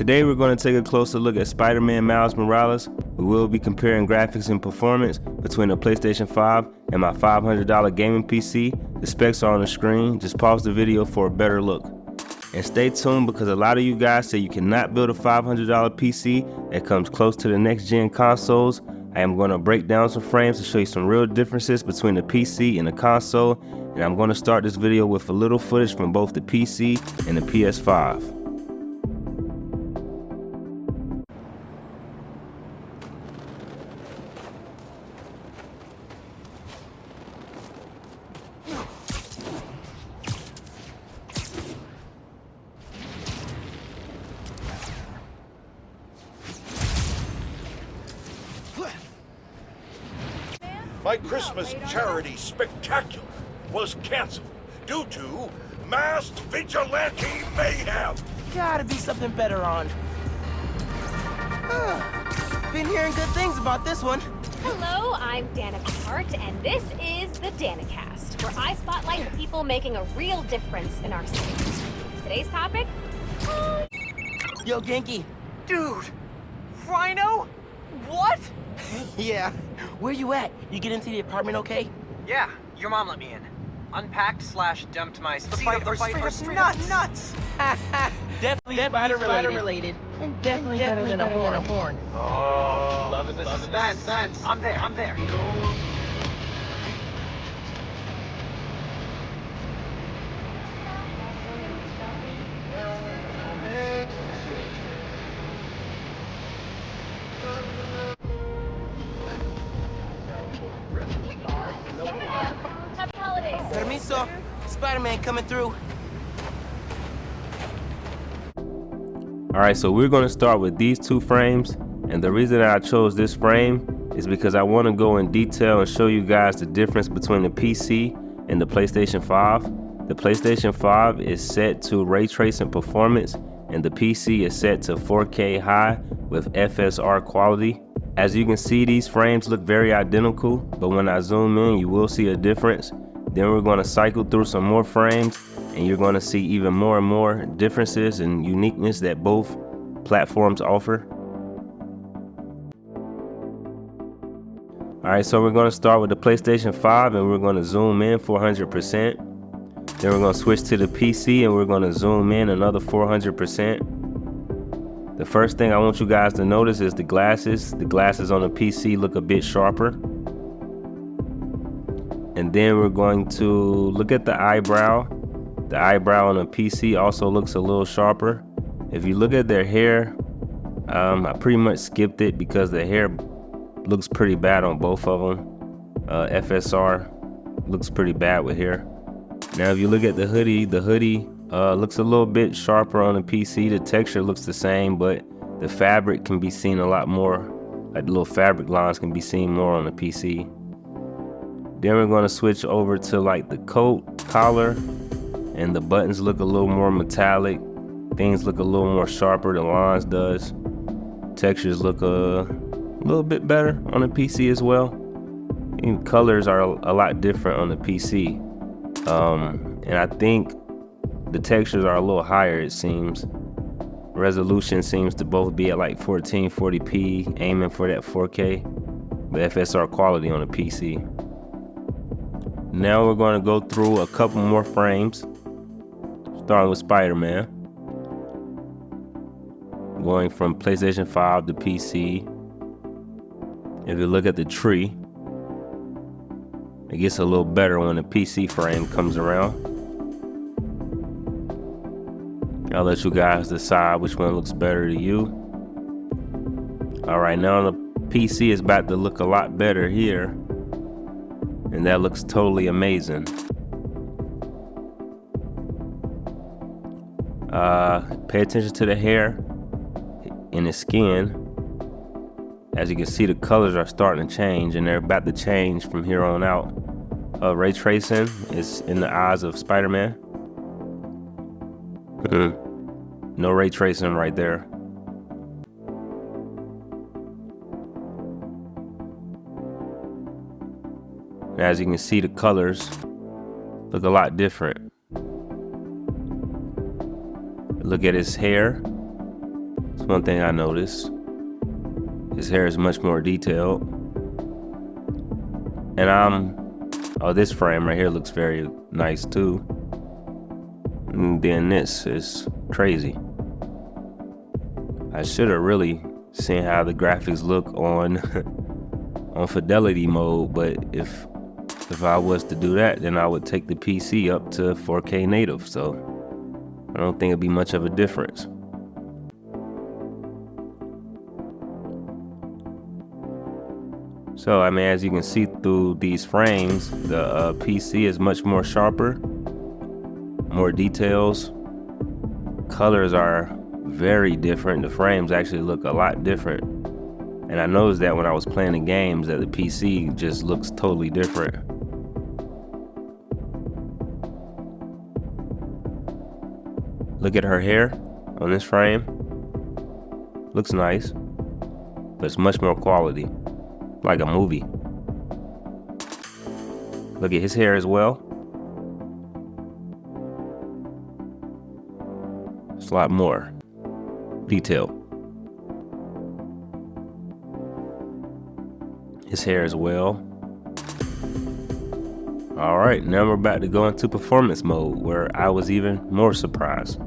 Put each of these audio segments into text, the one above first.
Today we're going to take a closer look at Spider-Man Miles Morales. We will be comparing graphics and performance between the PlayStation 5 and my $500 gaming PC. The specs are on the screen. Just pause the video for a better look. And stay tuned because a lot of you guys say you cannot build a $500 PC that comes close to the next gen consoles. I am going to break down some frames to show you some real differences between the PC and the console. And I'm going to start this video with a little footage from both the PC and the PS5. My Christmas charity spectacular was canceled due to masked vigilante mayhem. Gotta be something better on. Been hearing good things about this one. Hello, I'm Danica Hart, and this is the Danicast, where I spotlight the people making a real difference in our city. Today's topic? Yo, Genki. Dude! Rhino? What? Yeah. Where you at? You get into the apartment okay? Yeah, your mom let me in. Unpacked / dumped my Straight up nuts. Definitely spider related. And definitely better than a horn. Oh, loving the suspense. I'm there. Happy holidays. Permiso. Spider-Man coming through. Alright, so we're going to start with these two frames, and the reason that I chose this frame is because I want to go in detail and show you guys the difference between the PC and the PlayStation 5. The PlayStation 5 is set to ray tracing performance, and the PC is set to 4K high with FSR quality. As you can see, these frames look very identical, but when I zoom in, you will see a difference. Then we're going to cycle through some more frames, and you're going to see even more and more differences and uniqueness that both platforms offer. Alright, so we're going to start with the PlayStation 5, and we're going to zoom in 400%. Then we're going to switch to the PC, and we're going to zoom in another 400%. The first thing I want you guys to notice is the glasses. The glasses on the PC look a bit sharper. And then we're going to look at the eyebrow. The eyebrow on the PC also looks a little sharper. If you look at their hair, I pretty much skipped it because the hair looks pretty bad on both of them. FSR looks pretty bad with hair. Now if you look at the hoodie looks a little bit sharper on the PC. The texture looks the same, but the fabric can be seen a lot more. Like the little fabric lines can be seen more on the PC. Then we're going to switch over to like the coat, collar, and the buttons look a little more metallic. Things look a little more sharper, the lines does. Textures look a little bit better on the PC as well. And colors are a lot different on the PC. And I think the textures are a little higher, it seems. Resolution seems to both be at like 1440p, aiming for that 4K, but FSR quality on the PC. Now we're going to go through a couple more frames, starting with Spider-Man. Going from PlayStation 5 to PC. If you look at the tree, it gets a little better when the PC frame comes around. I'll let you guys decide which one looks better to you. Alright, now the PC is about to look a lot better here. And that looks totally amazing. Pay attention to the hair and the skin. As you can see, the colors are starting to change, and they're about to change from here on out. Ray tracing is in the eyes of Spider-Man. No ray tracing right there. As you can see, the colors look a lot different. Look at his hair. one thing I noticed. His hair is much more detailed. And oh, this frame right here looks very nice too. And then this is crazy. I should have really seen how the graphics look on on fidelity mode, but if I was to do that, then I would take the PC up to 4K native, so I don't think it'd be much of a difference. So I mean, as you can see through these frames, the PC is much more sharper, more details. Colors are very different. The frames actually look a lot different. And I noticed that when I was playing the games that the PC just looks totally different. Look at her hair on this frame. Looks nice, but it's much more quality, like a movie. Look at his hair as well. It's a lot more detail. His hair as well. All right, now we're about to go into performance mode, where I was even more surprised.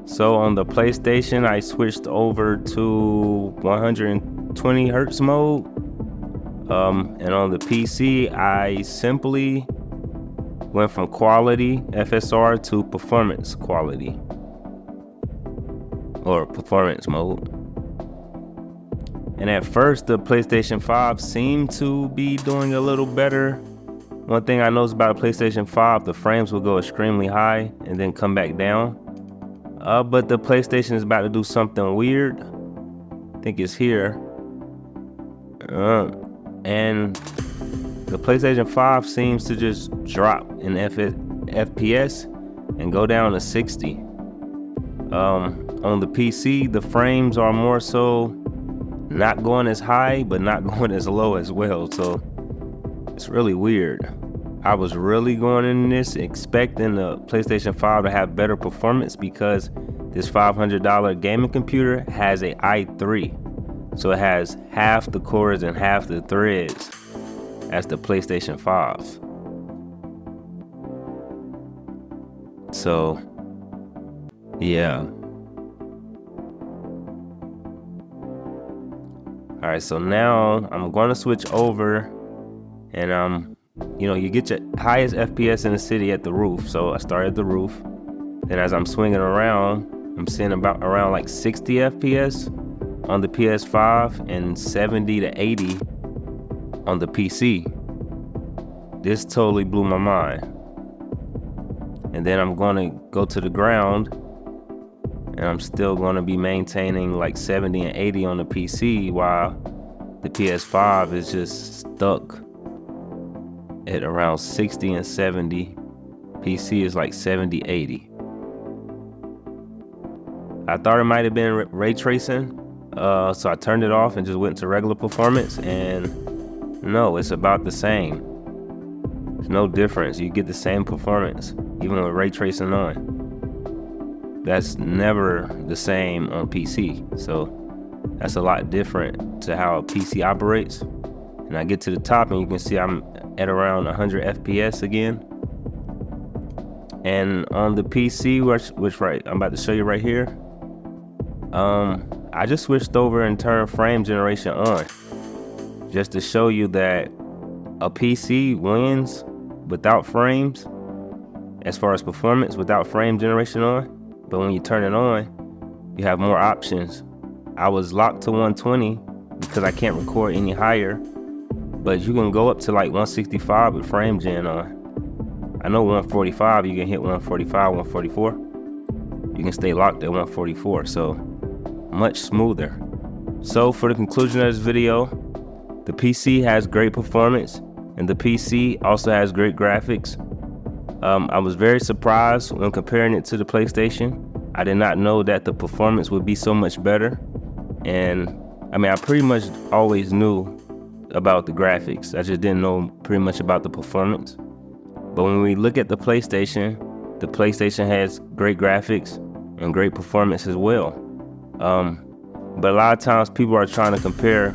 So on the PlayStation, I switched over to 120 hertz mode. And on the PC, I simply went from quality FSR to performance quality, or performance mode. And at first, the PlayStation 5 seemed to be doing a little better. One thing I noticed about a PlayStation 5, the frames will go extremely high and then come back down. But the PlayStation is about to do something weird. I think it's here. And the PlayStation 5 seems to just drop in FPS and go down to 60. On the PC, the frames are more so not going as high, but not going as low as well. So it's really weird. I was really going in this expecting the PlayStation 5 to have better performance, because this $500 gaming computer has a i3. So it has half the cores and half the threads as the PlayStation 5. So, yeah. All right, so now I'm going to switch over, and you get your highest FPS in the city at the roof. So I started at the roof. Then as I'm swinging around, I'm seeing around like 60 FPS on the PS5 and 70 to 80 on the PC. This totally blew my mind. And then I'm gonna go to the ground, and I'm still gonna be maintaining like 70 and 80 on the PC, while the PS5 is just stuck at around 60 and 70. PC is like 70, 80. I thought it might have been ray tracing, so I turned it off and just went to regular performance, and no, it's about the same. There's no difference. You get the same performance, even with ray tracing on. That's never the same on PC, so that's a lot different to how a PC operates. And I get to the top, and you can see I'm at around 100 FPS again. And on the PC, which right, I'm about to show you right here, I just switched over and turned frame generation on, just to show you that a PC wins without frames as far as performance, without frame generation on. But when you turn it on, you have more options. I was locked to 120 because I can't record any higher, but you can go up to like 165 with frame gen on. I know 145, you can hit 145, 144. You can stay locked at 144, so much smoother. So for the conclusion of this video, the PC has great performance, and the PC also has great graphics. I was very surprised when comparing it to the PlayStation. I did not know that the performance would be so much better. And I mean, I pretty much always knew about the graphics. I just didn't know pretty much about the performance. But when we look at the PlayStation has great graphics and great performance as well. But a lot of times people are trying to compare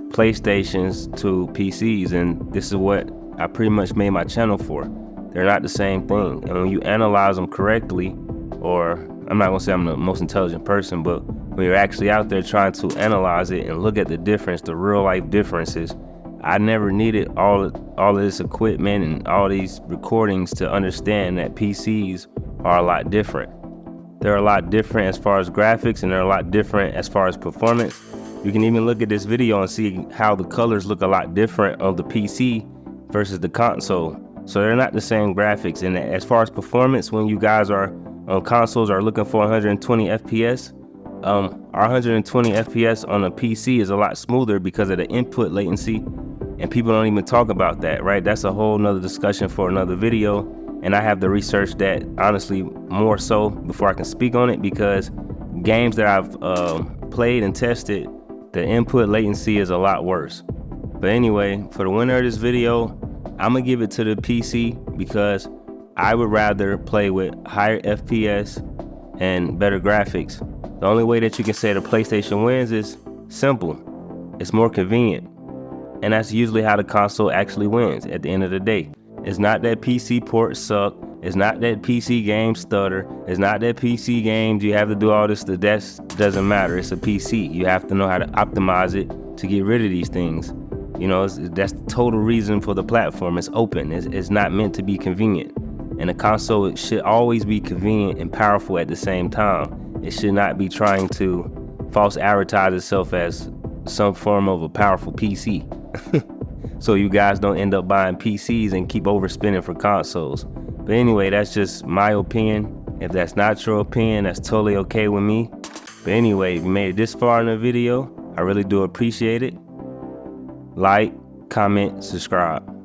PlayStations to PCs, and this is what I pretty much made my channel for. They're not the same thing. And when you analyze them correctly, or I'm not gonna say I'm the most intelligent person, but when you're actually out there trying to analyze it and look at the difference, the real life differences, I never needed all of this equipment and all these recordings to understand that PCs are a lot different. They're a lot different as far as graphics, and they're a lot different as far as performance. You can even look at this video and see how the colors look a lot different of the PC versus the console. So they're not the same graphics. And as far as performance, when you guys are on consoles are looking for 120 FPS, our 120 FPS on a PC is a lot smoother because of the input latency, and people don't even talk about that, right? That's a whole nother discussion for another video, and I have to research that honestly more so before I can speak on it, because games that I've played and tested, the input latency is a lot worse. But anyway, for the winner of this video, I'm gonna give it to the PC because I would rather play with higher FPS and better graphics. The only way that you can say the PlayStation wins is simple. It's more convenient. And that's usually how the console actually wins at the end of the day. It's not that PC ports suck. It's not that PC games stutter. It's not that PC games you have to do all this. That doesn't matter. It's a PC. You have to know how to optimize it to get rid of these things. You know, that's the total reason for the platform. It's open. It's not meant to be convenient. And a console should always be convenient and powerful at the same time. It should not be trying to false advertise itself as some form of a powerful PC. So you guys don't end up buying PCs and keep overspending for consoles. But anyway, that's just my opinion. If that's not your opinion, that's totally okay with me. But anyway, if you made it this far in the video, I really do appreciate it. Like, comment, subscribe.